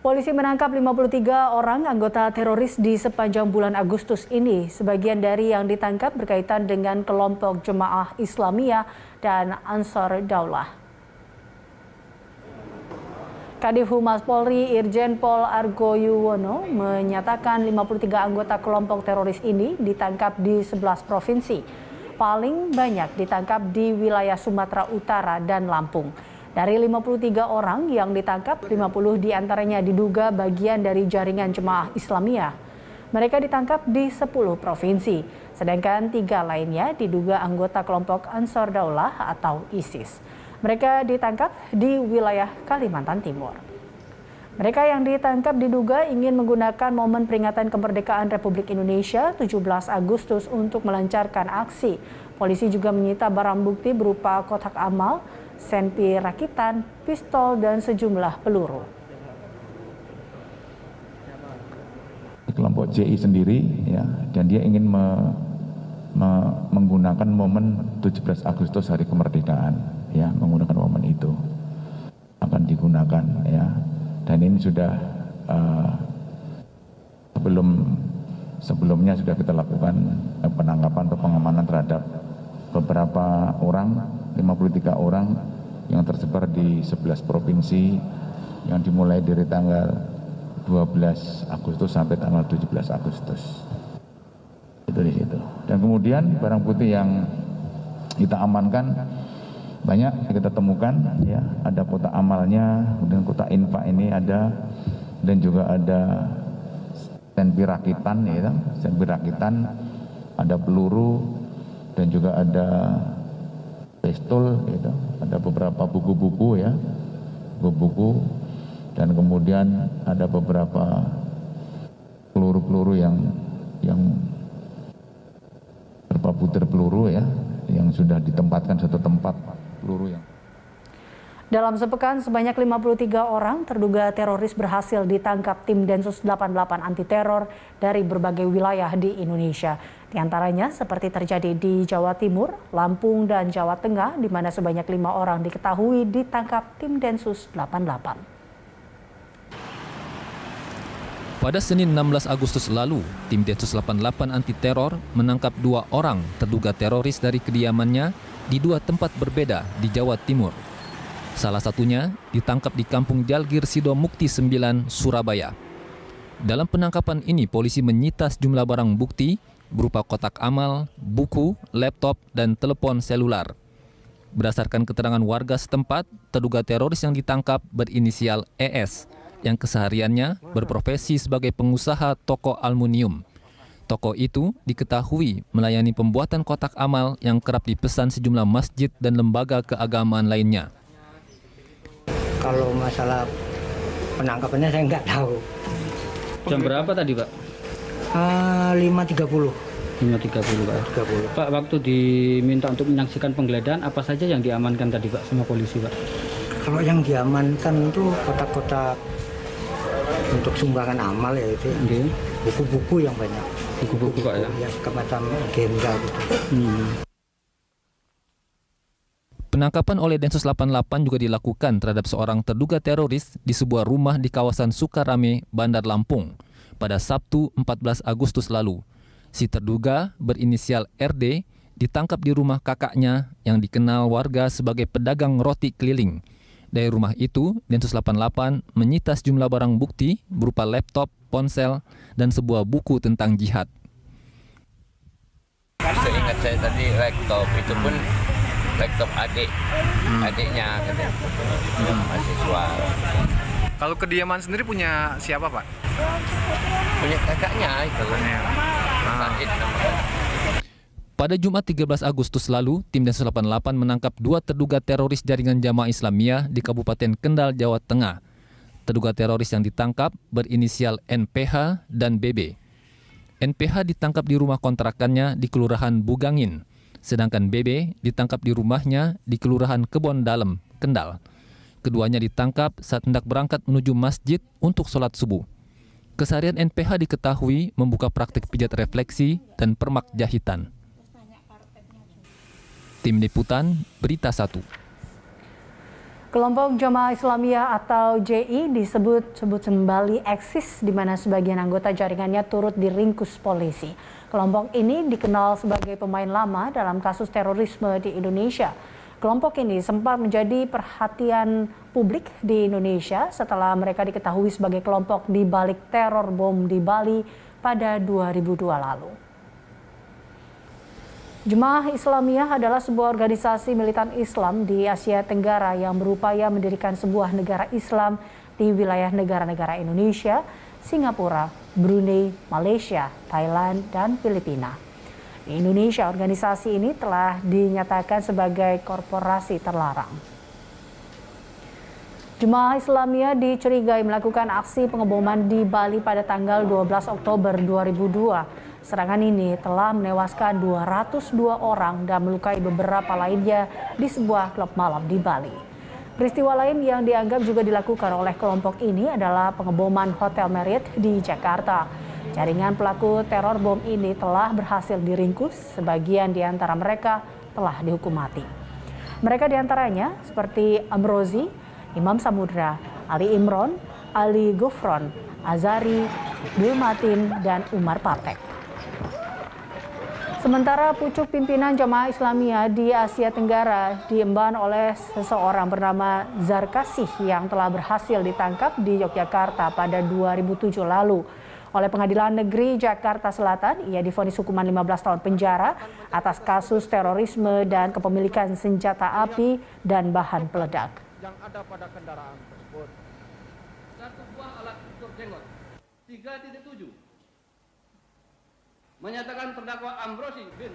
Polisi menangkap 53 orang anggota teroris di sepanjang bulan Agustus ini. Sebagian dari yang ditangkap berkaitan dengan kelompok Jemaah Islamiyah dan Ansar Daulah. Kadif Humas Polri Irjen Pol Argo Yuwono menyatakan 53 anggota kelompok teroris ini ditangkap di 11 provinsi. Paling banyak ditangkap di wilayah Sumatera Utara dan Lampung. Dari 53 orang yang ditangkap, 50 diantaranya diduga bagian dari jaringan Jemaah Islamiyah. Mereka ditangkap di 10 provinsi, sedangkan 3 lainnya diduga anggota kelompok Ansar Daulah atau ISIS. Mereka ditangkap di wilayah Kalimantan Timur. Mereka yang ditangkap diduga ingin menggunakan momen peringatan kemerdekaan Republik Indonesia 17 Agustus untuk melancarkan aksi. Polisi juga menyita barang bukti berupa kotak amal, senpi rakitan, pistol, dan sejumlah peluru. Kelompok JI sendiri, ya, dan dia ingin menggunakan momen 17 Agustus hari kemerdekaan, ya, menggunakan momen itu akan digunakan, ya, dan ini sudah sebelumnya sudah kita lakukan penangkapan atau pengamanan terhadap beberapa orang, 53 orang yang tersebar di 11 provinsi yang dimulai dari tanggal 12 Agustus sampai tanggal 17 Agustus. Itu di situ. Dan kemudian barang bukti yang kita amankan banyak kita temukan, ya, ada kotak amalnya, kemudian kotak infak ini ada, dan juga ada senpi rakitan, ya, senpi rakitan, ada peluru, dan juga ada pistol, gitu. Ada beberapa buku-buku, ya, buku-buku, dan kemudian ada beberapa peluru-peluru yang beberapa butir peluru, ya, yang sudah ditempatkan satu tempat peluru yang. Dalam sepekan, sebanyak 53 orang terduga teroris berhasil ditangkap tim Densus 88 anti teror dari berbagai wilayah di Indonesia. Di antaranya seperti terjadi di Jawa Timur, Lampung, dan Jawa Tengah, di mana sebanyak 5 orang diketahui ditangkap tim Densus 88. Pada Senin 16 Agustus lalu, tim Densus 88 anti teror menangkap 2 orang terduga teroris dari kediamannya di 2 tempat berbeda di Jawa Timur. Salah satunya ditangkap di Kampung Jalgir Sido Mukti 9, Surabaya. Dalam penangkapan ini, polisi menyita sejumlah barang bukti berupa kotak amal, buku, laptop, dan telepon selular. Berdasarkan keterangan warga setempat, terduga teroris yang ditangkap berinisial ES, yang kesehariannya berprofesi sebagai pengusaha toko aluminium. Toko itu diketahui melayani pembuatan kotak amal yang kerap dipesan sejumlah masjid dan lembaga keagamaan lainnya. Kalau masalah penangkapannya saya nggak tahu. Jam berapa tadi, Pak? 5.30. 5.30, Pak. 30. Pak, waktu diminta untuk menyaksikan penggeledahan, apa saja yang diamankan tadi, Pak, sama polisi, Pak? Kalau yang diamankan itu kotak-kotak untuk sumbangan amal, ya itu. Okay. Buku-buku yang banyak. Buku-buku, Pak, ya? Ya, semacam agenda gitu. Penangkapan oleh Densus 88 juga dilakukan terhadap seorang terduga teroris di sebuah rumah di kawasan Sukarame, Bandar Lampung pada Sabtu 14 Agustus lalu. Si terduga berinisial RD ditangkap di rumah kakaknya yang dikenal warga sebagai pedagang roti keliling. Dari rumah itu, Densus 88 menyita sejumlah barang bukti berupa laptop, ponsel, dan sebuah buku tentang jihad. Seingat saya tadi laptop itu pun laptop adiknya katanya, mahasiswa. Kalau kediaman sendiri punya siapa, Pak? Punya kakaknya itu. Said namanya. Pada Jumat 13 Agustus lalu, tim Densus 88 menangkap 2 terduga teroris jaringan Jamaah Islamiyah di Kabupaten Kendal, Jawa Tengah. Terduga teroris yang ditangkap berinisial NPH dan BB. NPH ditangkap di rumah kontrakannya di Kelurahan Bugangin, sedangkan BB ditangkap di rumahnya di Kelurahan Kebon Dalem, Kendal. Keduanya ditangkap saat hendak berangkat menuju masjid untuk sholat subuh. Keseharian NPH diketahui membuka praktik pijat refleksi dan permak jahitan. Tim Liputan, Berita 1. Kelompok Jamaah Islamiyah atau JI disebut kembali eksis di mana sebagian anggota jaringannya turut diringkus polisi. Kelompok ini dikenal sebagai pemain lama dalam kasus terorisme di Indonesia. Kelompok ini sempat menjadi perhatian publik di Indonesia setelah mereka diketahui sebagai kelompok di balik teror bom di Bali pada 2002 lalu. Jemaah Islamiyah adalah sebuah organisasi militan Islam di Asia Tenggara yang berupaya mendirikan sebuah negara Islam di wilayah negara-negara Indonesia, Singapura, Brunei, Malaysia, Thailand, dan Filipina. Di Indonesia, organisasi ini telah dinyatakan sebagai korporasi terlarang. Jemaah Islamiyah dicurigai melakukan aksi pengeboman di Bali pada tanggal 12 Oktober 2002. Serangan ini telah menewaskan 202 orang dan melukai beberapa lainnya di sebuah klub malam di Bali. Peristiwa lain yang dianggap juga dilakukan oleh kelompok ini adalah pengeboman Hotel Marriott di Jakarta. Jaringan pelaku teror bom ini telah berhasil diringkus, sebagian di antara mereka telah dihukum mati. Mereka diantaranya seperti Amrozi, Imam Samudra, Ali Imron, Ali Gufron, Azari, Bilmatin, dan Umar Patek. Sementara pucuk pimpinan Jamaah Islamiyah di Asia Tenggara diemban oleh seseorang bernama Zarkasih yang telah berhasil ditangkap di Yogyakarta pada 2007 lalu. Oleh Pengadilan Negeri Jakarta Selatan, ia divonis hukuman 15 tahun penjara atas kasus terorisme dan kepemilikan senjata api dan bahan peledak. Yang ada pada kendaraan tersebut. 1 buah alat ukur jenggot. 3.7 menyatakan terdakwa Amrozi bin